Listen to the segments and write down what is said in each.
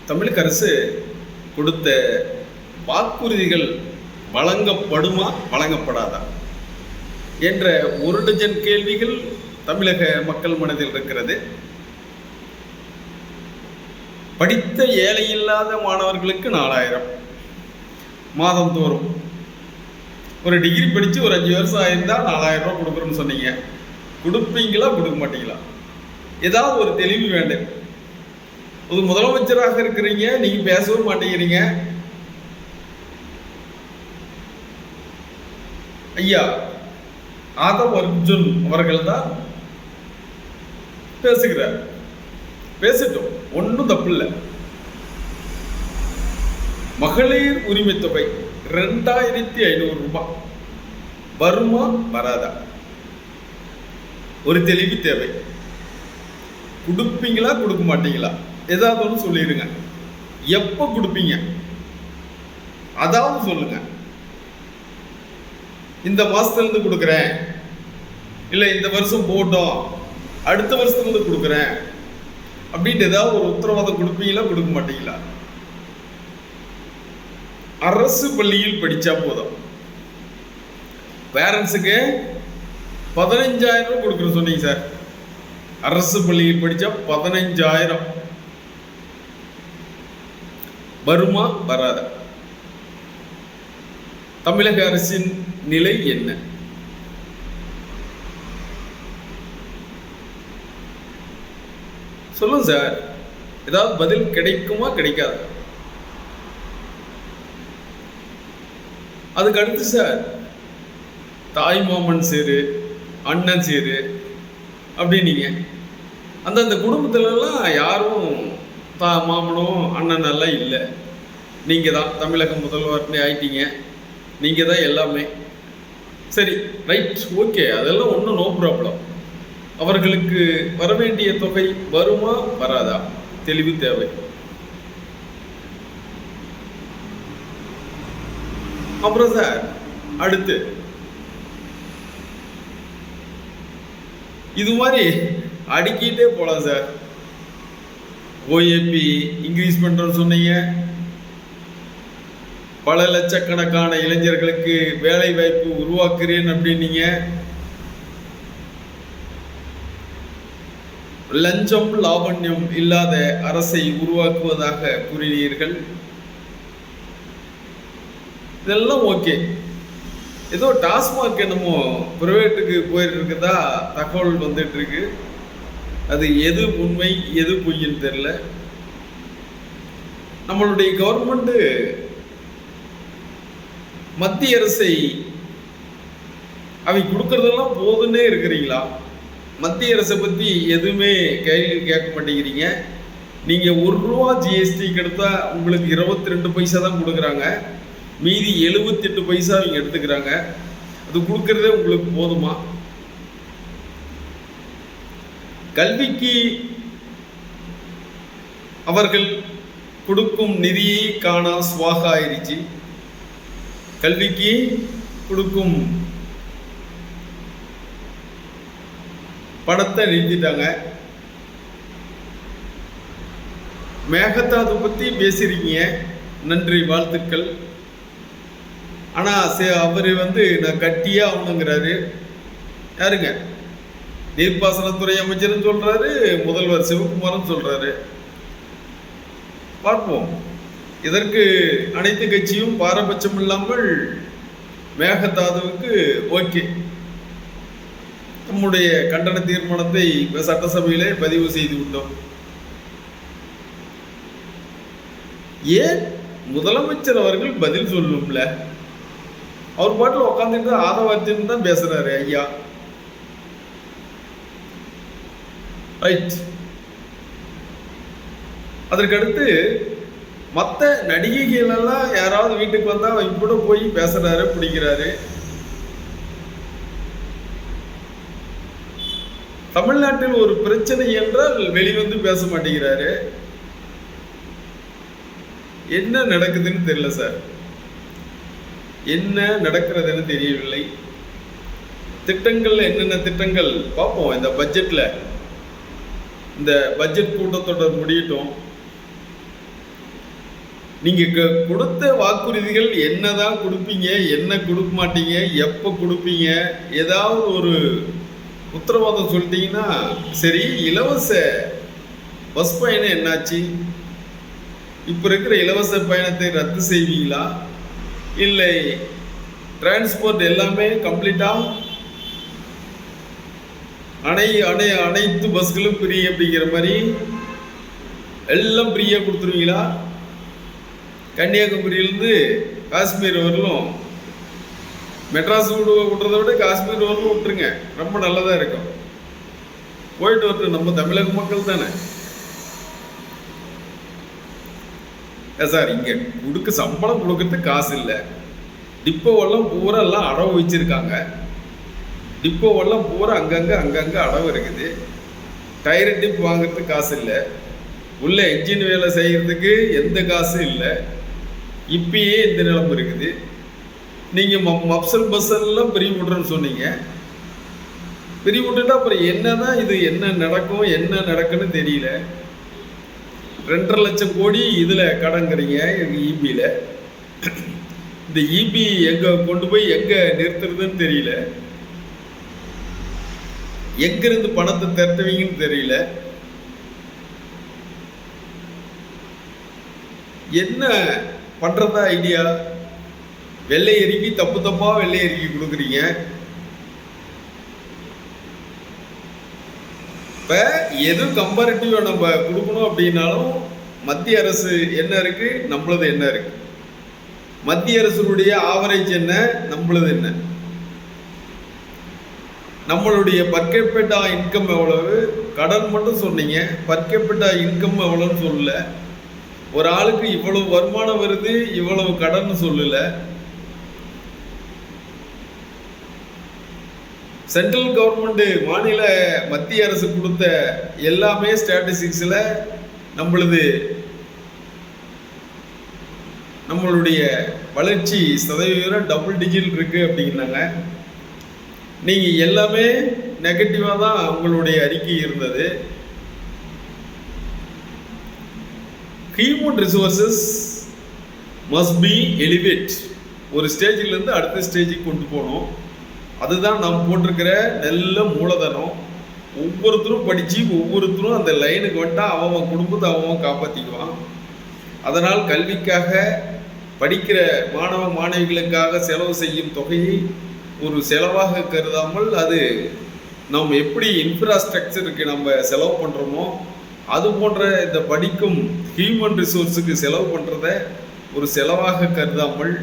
தமிழக அரசு கொடுத்த வாக்குறுதிகள் வழங்கப்படுமா வழங்கப்படாதா என்ற ஒரு டஜன் கேள்விகள் தமிழக மக்கள் மனதில் இருக்கிறது. படித்த ஏழை இல்லாத மாணவர்களுக்கு 4000 மாதம் தோறும். ஒரு டிகிரி படித்து ஒரு 5 வருஷம் ஆயிருந்தால் 4000 ரூபா கொடுக்குறோன்னு சொன்னீங்க. கொடுப்பீங்களா கொடுக்க மாட்டீங்களா? ஏதாவது ஒரு தெளிவு வேண்டும். ஒரு முதலமைச்சராக இருக்கிறீங்க, நீங்க பேசவும் மாட்டேங்கிறீங்க. ஐயா ஆதவ் அர்ஜுன் அவர்கள் தான் பேசுகிறார். பேசட்டும், ஒன்றும் தப்பு இல்லை. மகளிர் உரிமை தொகை 2500 ரூபாய் வருமா வராதா? ஒரு தெளிவு தேவை. கொடுப்பீங்களா கொடுக்க மாட்டீங்களா? ஏதாவது ஒன்று சொல்லிடுங்க. எப்போ கொடுப்பீங்க அதாவது சொல்லுங்க. இந்த மாசத்துலேருந்து கொடுக்குறேன், இல்லை இந்த வருஷம் போட்டோம் அடுத்த வருஷத்துலேருந்து கொடுக்குறேன் அப்படின்ட்டு ஏதாவது ஒரு உத்தரவாதம் கொடுப்பீங்களா கொடுக்க மாட்டீங்களா? அரசு பள்ளியில் படித்தா போதும். பேரண்ட்ஸுக்கு 15000 கொடுக்குறேன்னு சொன்னீங்க சார். அரசு பள்ளியில் படித்தா 15000 வருமா வராத? தமிழக அரசின் நிலை என்ன? சொல்லுங்க சார். ஏதாவது பதில் கிடைக்குமா கிடைக்காது? அதுக்கு அடுத்து சார் தாய் மாமன் சேரு அண்ணன் சேரு அப்படின்னீங்க. அந்தந்த குடும்பத்துலலாம் யாரும் மாமனும் அண்ணன் எல்லாம் இல்லை. நீங்கள் தான் தமிழக முதல்வர்னு ஆயிட்டீங்க. நீங்கள் தான் எல்லாமே. சரி, ரைட், ஓகே, அதெல்லாம் ஒன்றும் நோ ப்ராப்ளம். அவர்களுக்கு வர வேண்டிய தொகை வருமா வராதா? தெளிவு தேவை. அப்புறம் சார் அடுத்து இது மாதிரி அடிக்கிட்டே போகலாம் சார். ஓஏபி இன்க்ரீஸ் பண்ணுறோன்னு சொன்னீங்க. பல லட்சக்கணக்கான இளைஞர்களுக்கு வேலை வாய்ப்பு உருவாக்குறேன் அப்படின்னீங்க. லஞ்சம் லாவண்யம் இல்லாத அரசை உருவாக்குவதாக கூறினீர்கள். இதெல்லாம் ஓகே. ஏதோ டாஸ்மாக் என்னமோ பிரைவேட்டுக்கு போயிட்டு இருக்கதா தகவல் வந்துட்டு இருக்கு. அது எது உண்மை எது பொய்ன்னு தெரியல. நம்மளுடைய கவர்மெண்ட் மத்திய அரசை அவை கொடுக்கறதெல்லாம் போதுன்னே இருக்கிறீங்களா? மத்திய அரசை பற்றி எதுவுமே கேள்வி கேட்க மாட்டேங்கிறீங்க. நீங்கள் ₹1 ஜிஎஸ்டிக்கு எடுத்தால் உங்களுக்கு 22 பைசா தான் கொடுக்குறாங்க. மீதி 78 பைசா அவங்க எடுத்துக்கிறாங்க. அது கொடுக்கறதே உங்களுக்கு போதுமா? கல்விக்கு அவர்கள் கொடுக்கும் நிதியை காணா சுவாகா ஆயிடுச்சு. கல்விக்கு கொடுக்கும் பணத்தை நிறுத்திட்டாங்க. மேகதாது பற்றி பேசுறீங்க, நன்றி, வாழ்த்துக்கள். ஆனால் அவர் நான் கட்டியே ஆகணுங்கிறாரு. யாருங்க? நீர்ப்பாசனத்துறை அமைச்சர்னு சொல்றாரு, முதல்வர் சிவகுமார்னு சொல்றாரு. பார்ப்போம். இதற்கு அனைத்து கட்சியும் பாரபட்சம் இல்லாமல் மேகதாதுவுக்கு ஓகே, நம்முடைய கண்டன தீர்மானத்தை சட்டசபையிலே பதிவு செய்து விட்டோம். ஏன் முதலமைச்சர் அவர்கள் பதில் சொல்லும்ல? அவர் பாட்டில் உட்காந்துட்டு ஆதவ அர்ஜுன் தான் பேசுறாரு. ஐயா ரைட். அதற்கடுத்து மற்ற நடிகைகள் எல்லாம் யாராவது வீட்டுக்கு வந்தா அவங்க கூட போய் பேசுறாரு, பிடிக்கிறாரு. தமிழ்நாட்டில் ஒரு பிரச்சனை என்றால் வெளிவந்து பேச மாட்டேங்கிறாரு. என்ன நடக்குதுன்னு தெரியல சார். என்ன நடக்கிறதுன்னு தெரியவில்லை. திட்டங்கள் என்னென்ன திட்டங்கள் பார்ப்போம். இந்த பட்ஜெட்ல இந்த பட்ஜெட் கூட்டத்தொடர் முடியட்டும். நீங்க கொடுத்த வாக்குறுதிகள் என்னதான் கொடுப்பீங்க, என்ன கொடுக்க மாட்டீங்க, எப்போ கொடுப்பீங்க, ஏதாவது ஒரு உத்தரவாதம் சொல்லிட்டீங்கன்னா சரி. இலவச பஸ் பயணம் என்னாச்சு? இப்போ இருக்கிற இலவச பயணத்தை ரத்து செய்வீங்களா, இல்லை டிரான்ஸ்போர்ட் எல்லாமே கம்ப்ளீட்டா அனைத்து பஸ்களும் ஃப்ரீ அப்படிங்கிற மாதிரி எல்லாம் ஃப்ரீயாக கொடுத்துருவீங்களா? கன்னியாகுமரியிலேருந்து காஷ்மீர் வரலும், மெட்ராஸ் விடுறதை விட காஷ்மீர் வரலும் விட்டுருங்க, ரொம்ப நல்லதாக இருக்கும். போயிட்டு வரட்டும், நம்ம தமிழக மக்கள் தானே சார். இங்கே சம்பளம் கொடுக்கறதுக்கு காசு இல்லை. டிப்போவெல்லாம் பூரா எல்லாம் அடவு வச்சுருக்காங்க. டிப்போவெல்லாம் பூரா அங்கங்கே அடவு இருக்குது. டயர் டிப் வாங்குறதுக்கு காசு இல்லை. உள்ள என்ஜின் வேலை செய்கிறதுக்கு எந்த காசும் இல்லை. இப்பயே இந்த நிலைமை இருக்குது. நீங்கள் மப்சல் பஸ் எல்லாம் பிரி விட்றேன்னு சொன்னீங்க. பிரி விட்டுட்டா அப்புறம் என்னதான் இது, என்ன நடக்கும், என்ன நடக்குன்னு தெரியல. 2.5 லட்சம் கோடி இதில் கடங்கிறீங்க இபியில். இந்த இபி எங்கே கொண்டு போய் எங்கே நிறுத்துறதுன்னு தெரியல. எங்கிருந்து பணத்தை திரட்டுவீங்கன்னு தெரியல. என்ன பண்ணுறதா ஐடியா? வெள்ளை எரிக்கி தப்பா வெள்ளை எரிக்கி கொடுக்குறீங்க. இப்போ எது கம்பேரிட்டிவா நம்ம கொடுக்கணும் அப்படின்னாலும் மத்திய அரசு என்ன இருக்கு, நம்மளது என்ன இருக்கு, மத்திய அரசுடைய ஆவரேஜ் என்ன, நம்மளது என்ன, நம்மளுடைய பர் கேபிட்டா இன்கம் எவ்வளவு, கடன் மட்டும் சொன்னீங்க, பர் கேபிட்டா இன்கம் எவ்வளோன்னு சொல்லல. ஒரு ஆளுக்கு இவ்வளவு வருமானம் வருது, இவ்வளவு கடன் சொல்லல. சென்ட்ரல் கவர்மெண்ட், மாநில மத்திய அரசு கொடுத்த எல்லாமே ஸ்டாட்டிஸ்டிக்ஸில் நம்மளுடைய வளர்ச்சி சதவீதம் டபுள் டிஜிட் இருக்கு அப்படிங்கிறாங்க. நீங்கள் எல்லாமே நெகட்டிவாக தான் உங்களுடைய அறிக்கை இருந்தது. Human resources must be elevate. ஒரு ஸ்டேஜிலேருந்து அடுத்த ஸ்டேஜுக்கு கொண்டு போகணும். அதுதான் நாம் போட்டிருக்கிற நல்ல மூலதனம். ஒவ்வொருத்தரும் படித்து ஒவ்வொருத்தரும் அந்த லைனுக்கு வந்துட்டால் அவன் குடும்பத்தை அவன் காப்பாற்றிக்குவான். அதனால் கல்விக்காக படிக்கிற மாணவ மாணவிகளுக்காக செலவு செய்யும் தொகையை ஒரு செலவாக கருதாமல், அது நாம் எப்படி இன்ஃப்ராஸ்ட்ரக்சருக்கு நம்ம செலவு பண்ணுறோமோ அது போன்ற இந்த படிக்கும் ஹியூமன் ரிசோர்ஸுக்கு செலவு பண்ணுறத ஒரு செலவாக கருதாமல்,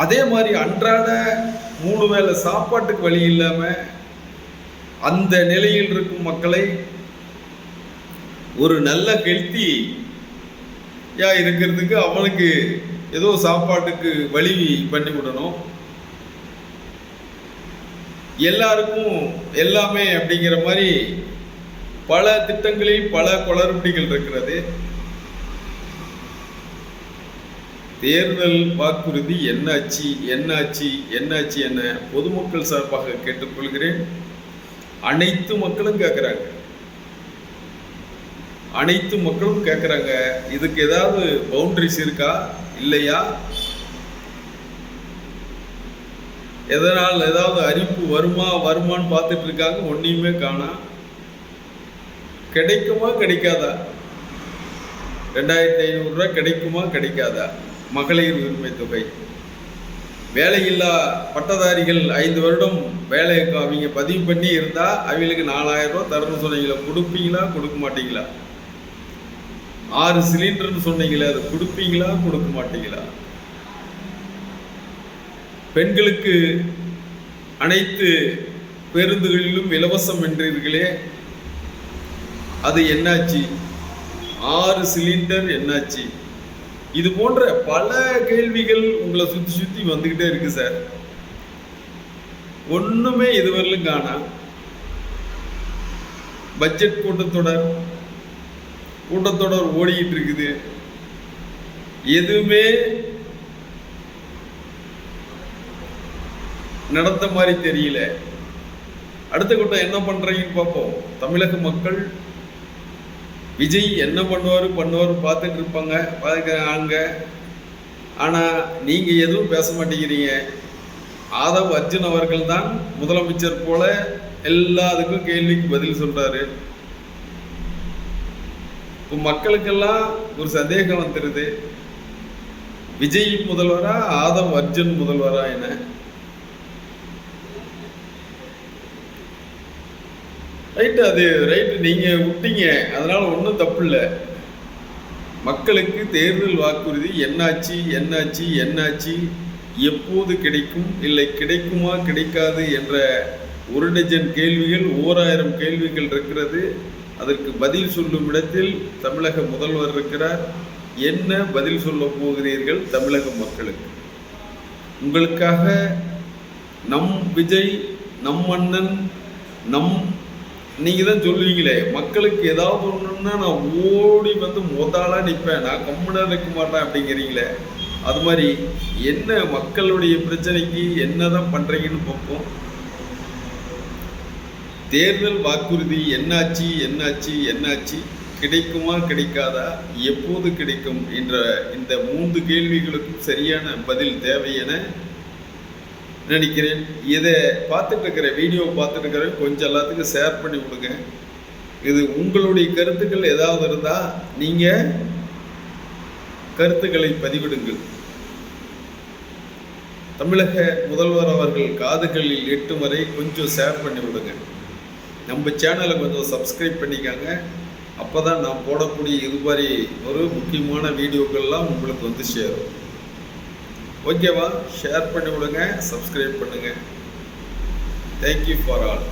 அதே மாதிரி அன்றாட 3 வேளை சாப்பாட்டுக்கு வழி இல்லாமல் அந்த நிலையில் இருக்கும் மக்களை ஒரு நல்ல ஹெல்த்தியா இருக்கிறதுக்கு அவனுக்கு ஏதோ சாப்பாட்டுக்கு வழி பண்ணி விடணும். எல்லாருக்கும் எல்லாமே அப்படிங்கிற மாதிரி பல திட்டங்களில் பல குளறுபடிகள் இருக்கிறது. தேர்தல் வாக்குறுதி என்னாச்சு என பொதுமக்கள் சார்பாக கேட்டுக்கொள்கிறேன். அனைத்து மக்களும் கேட்குறாங்க. இதுக்கு ஏதாவது பவுண்டரிஸ் இருக்கா இல்லையா? எதனால் ஏதாவது அறிவிப்பு வருமான்னு பார்த்துட்டு இருக்காங்க. ஒன்றையுமே காணா. கிடைக்குமா கிடைக்காதா? 2500 ரூபாய் கிடைக்குமா கிடைக்காதா? மகளிர் உரிமை தொகை, வேலையில்லா பட்டதாரிகள் 5 வருடம் வேலை அவங்க பதிவு பண்ணி இருந்தால் அவங்களுக்கு 4000 ரூபா தரணும்னு சொன்னீங்களா? கொடுப்பீங்களா கொடுக்க மாட்டீங்களா? 6 சிலிண்டர்னு சொன்னீங்களே, அதை கொடுப்பீங்களா கொடுக்க மாட்டீங்களா? பெண்களுக்கு அனைத்து பேருந்துகளிலும் இலவசம் என்றீர்களே, அது என்னாச்சு? 6 சிலிண்டர் என்னாச்சு? இது போன்ற பல கேள்விகள் உங்களை சுற்றி வந்துக்கிட்டே இருக்கு சார். ஒன்றுமே இதுவரையிலும் காணா. பட்ஜெட் கூட்டத்தொடர் ஓடிக்கிட்டு இருக்குது. எதுவுமே நடந்த மாதிரி தெரியல. அடுத்த கூட்டம் என்ன பண்றீங்கன்னு பார்ப்போம். தமிழக மக்கள் விஜய் என்ன பண்ணுவார் பார்த்துட்டு இருப்பாங்க, பார்க்குறாங்க. ஆனால் நீங்கள் எதுவும் பேச மாட்டேங்கிறீங்க. ஆதவ் அர்ஜுன் அவர்கள் தான் முதலமைச்சர் போல எல்லாத்துக்கும் கேள்விக்கு பதில் சொல்றாரு. இப்போ மக்களுக்கெல்லாம் ஒரு சந்தேகம் வந்துடுது, விஜய் முதல்வரா ஆதவ் அர்ஜுன் முதல்வரா என. ரைட்டு, அது ரைட்டு, நீங்க விட்டீங்க, அதனால ஒன்றும் தப்பு இல்லை. மக்களுக்கு தேர்தல் வாக்குறுதி என்னாச்சு, எப்போது கிடைக்கும், இல்லை கிடைக்குமா கிடைக்காது என்ற 1 டஜன் கேள்விகள், 1000 கேள்விகள் இருக்கிறது. அதற்கு பதில் சொல்லும் இடத்தில் தமிழக முதல்வர் இருக்கிறார். என்ன பதில் சொல்ல போகிறீர்கள் தமிழக மக்களுக்கு? உங்களுக்காக நம் விஜய், நம் அண்ணன், நீங்கள் தான் சொல்லுவீங்களே, மக்களுக்கு ஏதாவது ஒன்றுன்னா நான் ஓடி வந்து முதலாக நிற்பேன், நான் கம்முனா நிற்க மாட்டேன் அப்படிங்கிறீங்களே. அது மாதிரி என்ன மக்களுடைய பிரச்சனைக்கு என்னதான் பண்ணுறீங்கன்னு பார்ப்போம். தேர்தல் வாக்குறுதி என்னாச்சு, கிடைக்குமா கிடைக்காதா, எப்போது கிடைக்கும் என்ற இந்த 3 கேள்விகளுக்கும் சரியான பதில் தேவை என நினைக்கிறேன். இதை பார்த்துட்டு இருக்கிற வீடியோ பார்த்துட்டு இருக்கிற கொஞ்சம் எல்லாத்துக்கும் ஷேர் பண்ணி விடுங்க. இது உங்களுடைய கருத்துக்கள் ஏதாவது இருந்தால் நீங்கள் கருத்துக்களை பதிவிடுங்கள். தமிழக முதல்வர் அவர்கள் காதுகளில் எட்டும் வரை கொஞ்சம் ஷேர் பண்ணி விடுங்க. நம்ம சேனலை கொஞ்சம் சப்ஸ்கிரைப் பண்ணிக்காங்க. அப்போ தான் நான் போடக்கூடிய இது மாதிரி ஒரு முக்கியமான வீடியோக்கள்லாம் உங்களுக்கு வந்து சேரும். ஓகேவா? ஷேர் பண்ணி விடுங்க, சப்ஸ்கிரைப் பண்ணுங்கள். Thank you for all.